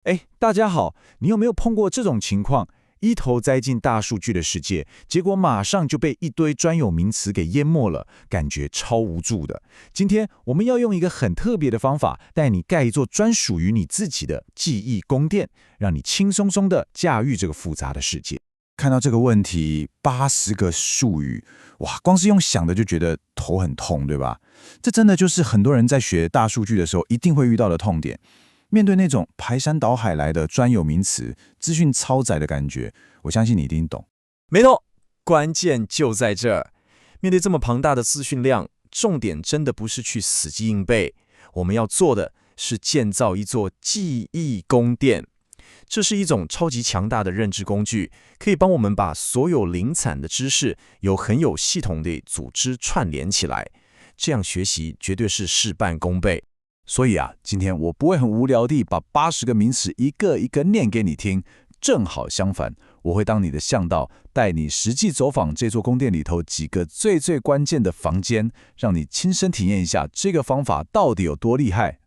哎，大家好，你有没有碰过这种情况？一头栽进大数据的世界，结果马上就被一堆专有名词给淹没了，感觉超无助的。今天我们要用一个很特别的方法，带你盖一座专属于你自己的记忆宫殿，让你轻松松的驾驭这个复杂的世界。看到这个问题，80个术语，哇，光是用想的就觉得头很痛，对吧？这真的就是很多人在学大数据的时候一定会遇到的痛点。面对那种排山倒海来的专有名词、资讯超载的感觉，我相信你一定懂。没错，关键就在这儿。面对这么庞大的资讯量，重点真的不是去死记硬背，我们要做的是建造一座记忆宫殿。这是一种超级强大的认知工具，可以帮我们把所有零散的知识有很有系统的组织串联起来。这样学习绝对是事半功倍。所以啊，今天我不会很无聊地把80个名词一个一个念给你听，正好相反，我会当你的向导，带你实际走访这座宫殿里头几个最关键的房间，让你亲身体验一下这个方法到底有多厉害。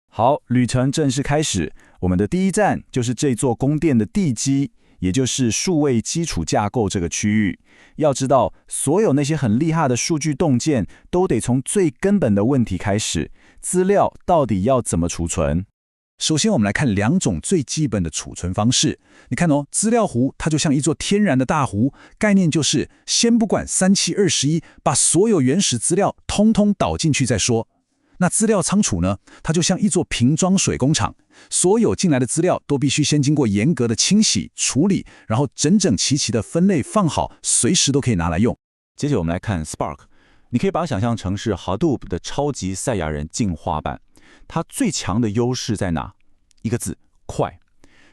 好，旅程正式开始，我们的第一站就是这座宫殿的地基，也就是数位基础架构这个区域。要知道，所有那些很厉害的数据洞见，都得从最根本的问题开始：资料到底要怎么储存？首先，我们来看2种最基本的储存方式。你看哦，资料湖它就像一座天然的大湖，概念就是先不管3七21，把所有原始资料通通导进去再说。那资料仓储呢，它就像一座瓶装水工厂，所有进来的资料都必须先经过严格的清洗、处理，然后整整齐齐的分类放好，随时都可以拿来用。接着我们来看 Spark， 你可以把它想象成是 Hadoop 的超级赛亚人进化版。它最强的优势在哪？一个字，快。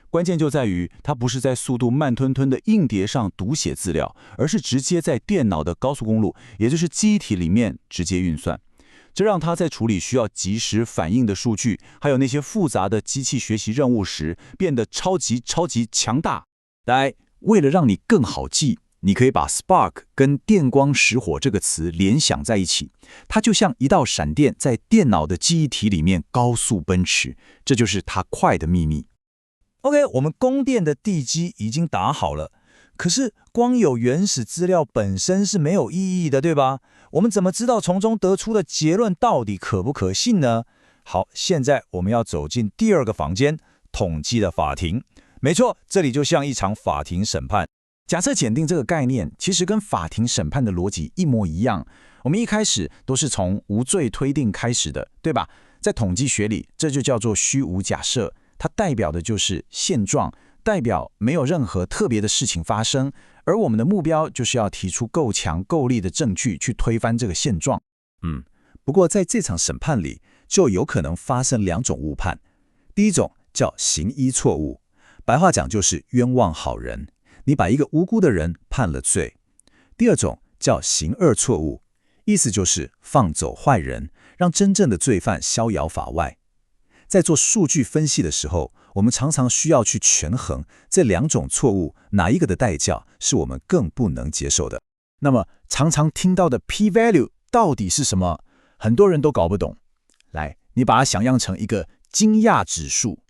关键就在于它不是在速度慢吞吞的硬碟上读写资料，而是直接在电脑的高速公路，也就是记忆体里面直接运算。这让它在处理需要及时反应的数据，还有那些复杂的机器学习任务时，变得超级强大。来，为了让你更好记，你可以把 Spark 跟电光石火这个词联想在一起，它就像一道闪电在电脑的记忆体里面高速奔驰，这就是它快的秘密。OK， 我们宫殿的地基已经打好了，可是光有原始资料本身是没有意义的，对吧？我们怎么知道从中得出的结论到底可不可信呢？好，现在我们要走进第2个房间，统计的法庭。没错，这里就像一场法庭审判。假设检定这个概念其实跟法庭审判的逻辑一模一样，我们一开始都是从无罪推定开始的，对吧？在统计学里，这就叫做虚无假设，它代表的就是现状，代表没有任何特别的事情发生，而我们的目标就是要提出够强够力的证据去推翻这个现状。不过在这场审判里，就有可能发生2种误判。第一种叫行医错误，白话讲就是冤枉好人，你把一个无辜的人判了罪。第二种叫行恶错误，意思就是放走坏人，让真正的罪犯逍遥法外。在做数据分析的时候，我们常常需要去权衡这2种错误哪一个的代价是我们更不能接受的。那么常常听到的 p-value 到底是什么？很多人都搞不懂。来，你把它想象成一个惊讶指数，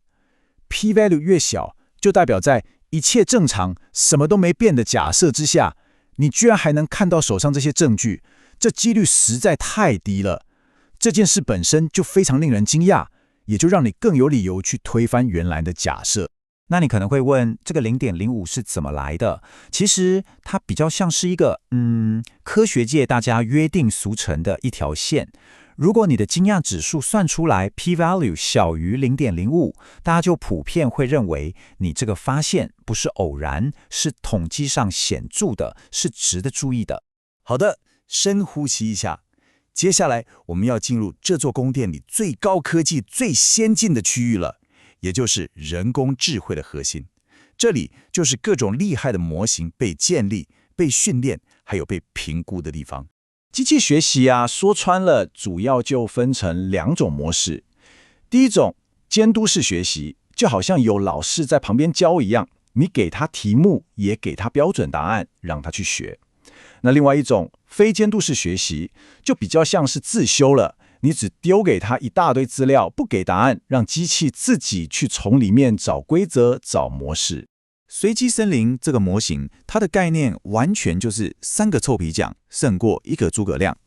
p-value 越小，就代表在一切正常、什么都没变的假设之下，你居然还能看到手上这些证据，这几率实在太低了。这件事本身就非常令人惊讶，也就让你更有理由去推翻原来的假设。那你可能会问，这个 0.05 是怎么来的？其实它比较像是一个科学界大家约定俗成的一条线。如果你的惊讶指数算出来 p-value 小于 0.05， 大家就普遍会认为你这个发现不是偶然，是统计上显著的，是值得注意的。好的，深呼吸一下。接下来我们要进入这座宫殿里最高科技、最先进的区域了，也就是人工智慧的核心。这里就是各种厉害的模型被建立、被训练，还有被评估的地方。机器学习啊，说穿了，主要就分成2种模式。第一种，监督式学习，就好像有老师在旁边教一样，你给他题目，也给他标准答案，让他去学。那另外一种非监督式学习，就比较像是自修了，你只丢给它一大堆资料，不给答案，让机器自己去从里面找规则、找模式。随机森林这个模型，它的概念完全就是3个臭皮匠胜过1个诸葛亮。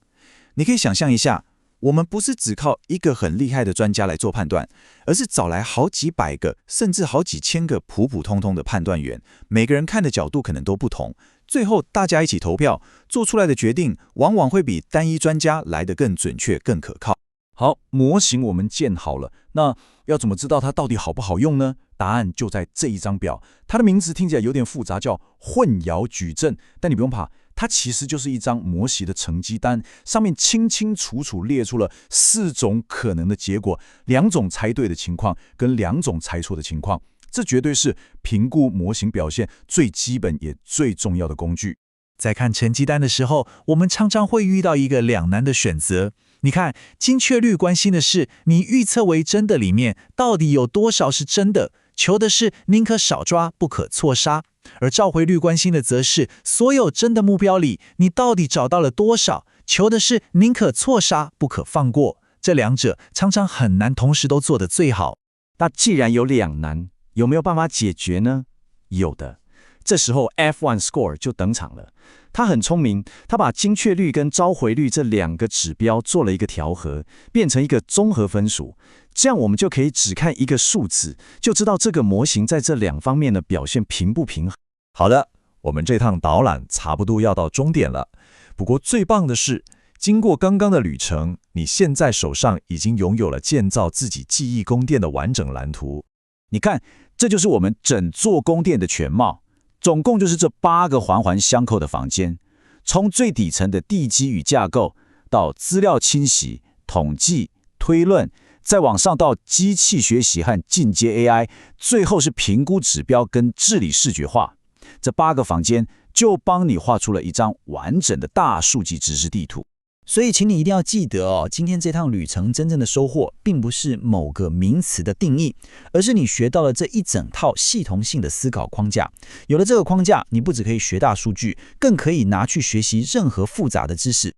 你可以想象一下，我们不是只靠一个很厉害的专家来做判断，而是找来好几百个，甚至好几千个普普通通的判断员，每个人看的角度可能都不同，最后大家一起投票，做出来的决定往往会比单一专家来得更准确、更可靠。好，模型我们建好了，那要怎么知道它到底好不好用呢？答案就在这一张表，它的名字听起来有点复杂，叫混淆矩阵，但你不用怕，它其实就是一张模型的成绩单，上面清清楚楚列出了4种可能的结果，2种猜对的情况跟2种猜错的情况，这绝对是评估模型表现最基本也最重要的工具。在看成绩单的时候，我们常常会遇到一个两难的选择。你看，精确率关心的是你预测为真的里面到底有多少是真的，求的是宁可少抓不可错杀；而召回率关心的则是所有真的目标里你到底找到了多少，求的是宁可错杀不可放过。这2者常常很难同时都做得最好。那既然有两难，有没有办法解决呢？有的。这时候 F1 Score 就登场了。他很聪明，他把精确率跟召回率这2个指标做了一个调和，变成一个综合分数。这样我们就可以只看一个数字，就知道这个模型在这2方面的表现平不平衡。好的，我们这趟导览差不多要到终点了。不过最棒的是，经过刚刚的旅程，你现在手上已经拥有了建造自己记忆宫殿的完整蓝图。你看，这就是我们整座宫殿的全貌。总共就是这8个环环相扣的房间，从最底层的地基与架构，到资料清洗、统计、推论，再往上到机器学习和进阶 AI， 最后是评估指标跟治理视觉化。这8个房间就帮你画出了一张完整的大数据知识地图。所以请你一定要记得哦，今天这趟旅程真正的收获并不是某个名词的定义，而是你学到了这一整套系统性的思考框架。有了这个框架，你不只可以学大数据，更可以拿去学习任何复杂的知识。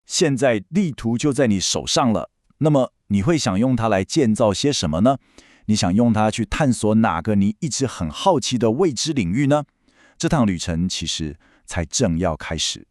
现在地图就在你手上了，那么你会想用它来建造些什么呢？你想用它去探索哪个你一直很好奇的未知领域呢？这趟旅程其实才正要开始。